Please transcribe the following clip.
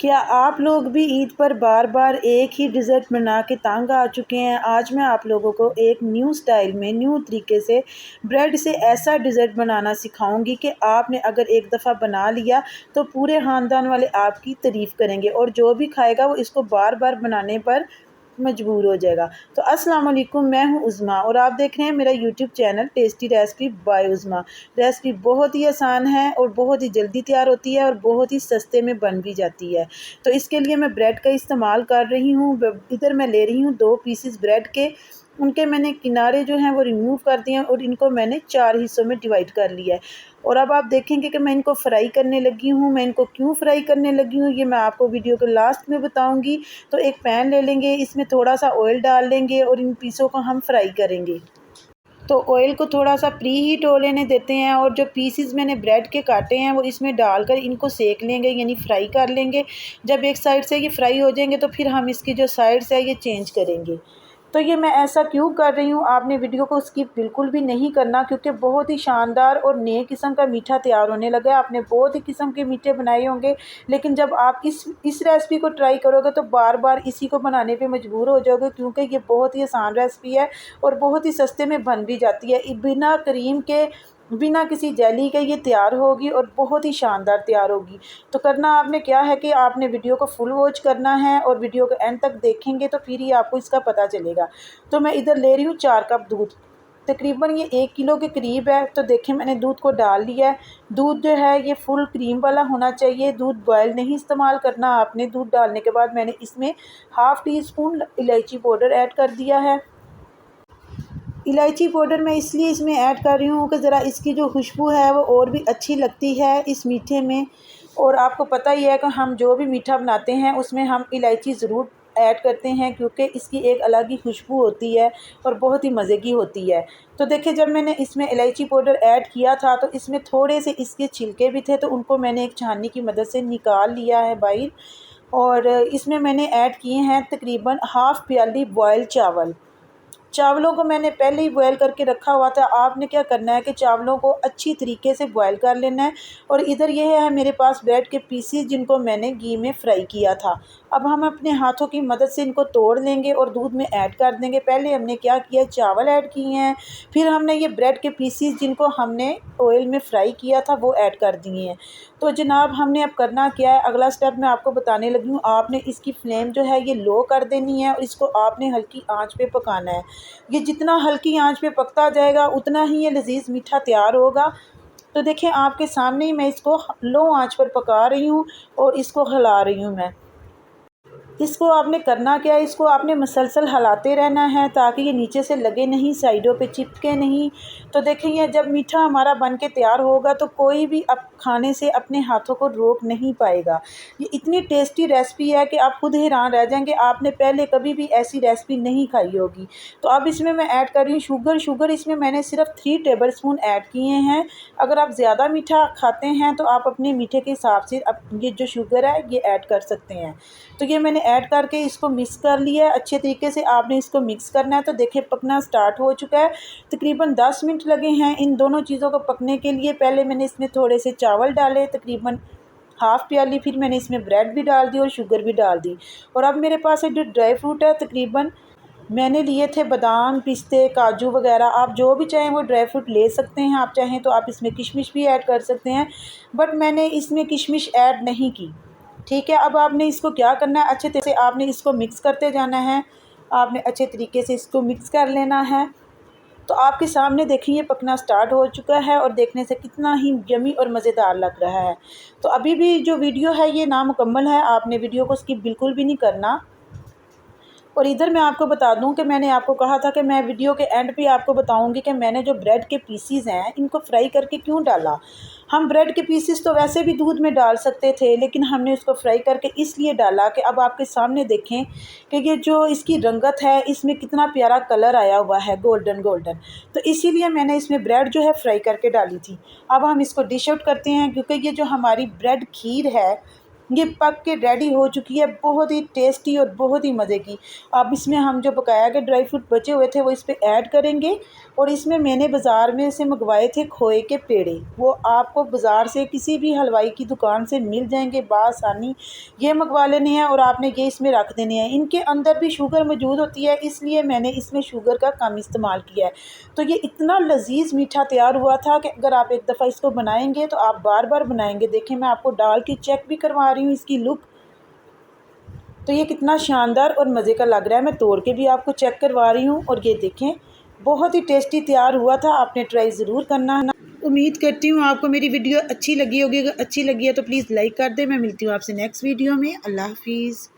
क्या आप लोग भी ईद पर बार बार एक ही डिज़र्ट बना के तंग आ चुके हैं? आज मैं आप लोगों को एक न्यू स्टाइल में न्यू तरीके से ब्रेड से ऐसा डिज़र्ट बनाना सिखाऊंगी कि आपने अगर एक दफ़ा बना लिया तो पूरे ख़ानदान वाले आपकी तारीफ़ करेंगे और जो भी खाएगा वो इसको बार बार बनाने पर मजबूर हो जाएगा। तो अस्सलाम वालेकुम, मैं हूँ उज़्मा और आप देख रहे हैं मेरा YouTube channel tasty recipe by Uzma. Recipe बहुत ही आसान है और बहुत ही जल्दी तैयार होती है और बहुत ही सस्ते में बन भी जाती है। तो इसके लिए मैं ब्रेड का इस्तेमाल कर रही हूँ। इधर मैं ले रही हूँ 2 पीसेस ब्रेड के। उनके मैंने किनारे जो हैं वो रिमूव कर दिए हैं और इनको मैंने 4 हिस्सों में डिवाइड कर लिया है। और अब आप देखेंगे कि मैं इनको फ्राई करने लगी हूँ। मैं इनको क्यों फ्राई करने लगी हूँ ये मैं आपको वीडियो के लास्ट में बताऊँगी। तो एक पैन ले लेंगे, इसमें थोड़ा सा ऑयल डाल लेंगे और इन पीसों को हम फ्राई करेंगे। तो ऑयल को थोड़ा सा प्री हीट हो लेने देते हैं और जो पीसेस मैंने ब्रेड के काटे हैं वो इसमें डालकर इनको सेक लेंगे, यानी फ्राई कर लेंगे। जब एक साइड से ये फ्राई हो जाएंगे तो फिर हम इसकी जो साइड्स है ये चेंज करेंगे। तो ये मैं ऐसा क्यों कर रही हूँ, आपने वीडियो को स्किप बिल्कुल भी नहीं करना क्योंकि बहुत ही शानदार और नए किस्म का मीठा तैयार होने लगा है। आपने बहुत ही किस्म के मीठे बनाए होंगे लेकिन जब आप इस रेसिपी को ट्राई करोगे तो बार बार इसी को बनाने पे मजबूर हो जाओगे क्योंकि ये बहुत ही आसान रेसिपी है और बहुत ही सस्ते में बन भी जाती है। बिना क्रीम के, बिना किसी जेली के ये तैयार होगी और बहुत ही शानदार तैयार होगी। तो करना आपने क्या है कि आपने वीडियो को फुल वॉच करना है और वीडियो को एंड तक देखेंगे तो फिर ही आपको इसका पता चलेगा। तो मैं इधर ले रही हूँ 4 कप दूध, तकरीबन ये 1 किलो के करीब है। तो देखें मैंने दूध को डाल लिया है। दूध जो है ये फुल क्रीम वाला होना चाहिए, दूध बॉयल नहीं इस्तेमाल करना आपने। दूध डालने के बाद मैंने इसमें हाफ़ टी स्पून इलायची पाउडर ऐड कर दिया है। इलायची पाउडर मैं इसलिए इसमें ऐड कर रही हूँ कि ज़रा इसकी जो खुशबू है वो और भी अच्छी लगती है इस मीठे में। और आपको पता ही है कि हम जो भी मीठा बनाते हैं उसमें हम इलायची ज़रूर ऐड करते हैं क्योंकि इसकी एक अलग ही खुशबू होती है और बहुत ही मज़े की होती है। तो देखिए जब मैंने इसमें इलायची पाउडर ऐड किया था तो इसमें थोड़े से इसके छिलके भी थे तो उनको मैंने एक छाननी की मदद से निकाल लिया है बाहर। और इसमें मैंने ऐड किए हैं तकरीबन हाफ़ प्याली बॉयल चावल। चावलों को मैंने पहले ही बॉयल करके रखा हुआ था। आपने क्या करना है कि चावलों को अच्छी तरीके से बॉयल कर लेना है। और इधर ये है मेरे पास ब्रेड के पीसीज जिनको मैंने घी में फ्राई किया था। अब हम अपने हाथों की मदद से इनको तोड़ लेंगे और दूध में ऐड कर देंगे। पहले हमने क्या किया, चावल ऐड किए हैं, फिर हमने ये ब्रेड के पीसीज जिनको हमने ऑयल में फ्राई किया था वो ऐड कर दिए हैं। तो जनाब हमने अब करना क्या है, अगला स्टेप मैं आपको बताने लगी हूँ। आपने इसकी फ्लेम जो है ये लो कर देनी है और इसको आपने हल्की आंच पे पकाना है। ये जितना हल्की आंच पे पकता जाएगा उतना ही ये लजीज मीठा तैयार होगा। तो देखें आपके सामने ही मैं इसको लो आंच पर पका रही हूँ और इसको हिला रही हूँ मैं। इसको आपने करना क्या है, इसको आपने मसलसल हिलाते रहना है ताकि ये नीचे से लगे नहीं, साइडों पे चिपके नहीं। तो देखें ये जब मीठा हमारा बन के तैयार होगा तो कोई भी अब खाने से अपने हाथों को रोक नहीं पाएगा। ये इतनी टेस्टी रेसिपी है कि आप खुद हैरान रह जाएंगे, आपने पहले कभी भी ऐसी रेसिपी नहीं खाई होगी। तो अब इसमें मैं ऐड कर रही हूँ शुगर इसमें मैंने सिर्फ 3 टेबल स्पून ऐड किए हैं। अगर आप ज़्यादा मीठा खाते हैं तो आप अपने मीठे के हिसाब से अब ये जो शुगर है ये ऐड कर सकते हैं। तो ये मैंने ऐड करके इसको मिक्स कर लिया है अच्छे तरीके से। आपने इसको मिक्स करना है। तो देखिए पकना स्टार्ट हो चुका है। तकरीबन 10 मिनट लगे हैं इन दोनों चीज़ों को पकने के लिए। पहले मैंने इसमें थोड़े से चावल डाले तकरीबन हाफ़ प्याली, फिर मैंने इसमें ब्रेड भी डाल दी और शुगर भी डाल दी। और अब मेरे पास एक जो ड्राई फ्रूट है तकरीबन मैंने लिए थे बादाम, पिस्ते, काजू वगैरह। आप जो भी चाहें वो ड्राई फ्रूट ले सकते हैं। आप चाहें तो आप इसमें किशमिश भी ऐड कर सकते हैं बट मैंने इसमें किशमिश ऐड नहीं की। ठीक है, अब आपने इसको क्या करना है, अच्छे तरीके से आपने इसको मिक्स करते जाना है। आपने अच्छे तरीके से इसको मिक्स कर लेना है। तो आपके सामने देखिए पकना स्टार्ट हो चुका है और देखने से कितना ही यमी और मज़ेदार लग रहा है। तो अभी भी जो वीडियो है ये नामुकम्मल है, आपने वीडियो को स्किप बिल्कुल भी नहीं करना। और इधर मैं आपको बता दूं कि मैंने आपको कहा था कि मैं वीडियो के एंड पे आपको बताऊंगी कि मैंने जो ब्रेड के पीसीज हैं इनको फ्राई करके क्यों डाला। हम ब्रेड के पीसीज तो वैसे भी दूध में डाल सकते थे लेकिन हमने उसको फ्राई करके इसलिए डाला कि अब आपके सामने देखें कि ये जो इसकी रंगत है इसमें कितना प्यारा कलर आया हुआ है, गोल्डन गोल्डन। तो इसीलिए मैंने इसमें ब्रेड जो है फ्राई करके डाली थी। अब हम इसको डिश आउट करते हैं क्योंकि ये जो हमारी ब्रेड खीर है ये पक के रेडी हो चुकी है, बहुत ही टेस्टी और बहुत ही मज़े की। अब इसमें हम जो पकाया के ड्राई फ्रूट बचे हुए थे वो इस पर ऐड करेंगे। और इसमें मैंने बाज़ार में से मंगवाए थे खोए के पेड़े, वो आपको बाज़ार से किसी भी हलवाई की दुकान से मिल जाएंगे बआसानी। ये मंगवा लेने हैं और आपने ये इसमें रख देने हैं। इनके अंदर भी शुगर मौजूद होती है, इसलिए मैंने इसमें शुगर का कम इस्तेमाल किया है। तो ये इतना लजीज मीठा तैयार हुआ था कि अगर आप एक दफ़ा इसको बनाएंगे तो आप बार बार बनाएंगे। देखें, मैं आपको डाल के चेक भी करवा रही हूँ इसकी लुक। तो ये कितना शानदार और मज़े का लग रहा है। मैं तोड़ के भी आपको चेक करवा रही हूँ। और ये देखें, बहुत ही टेस्टी तैयार हुआ था, आपने ट्राई ज़रूर करना है। उम्मीद करती हूँ आपको मेरी वीडियो अच्छी लगी होगी। अगर अच्छी लगी है तो प्लीज़ लाइक कर दें। मैं मिलती हूँ आपसे नेक्स्ट वीडियो में। अल्लाह हाफिज़।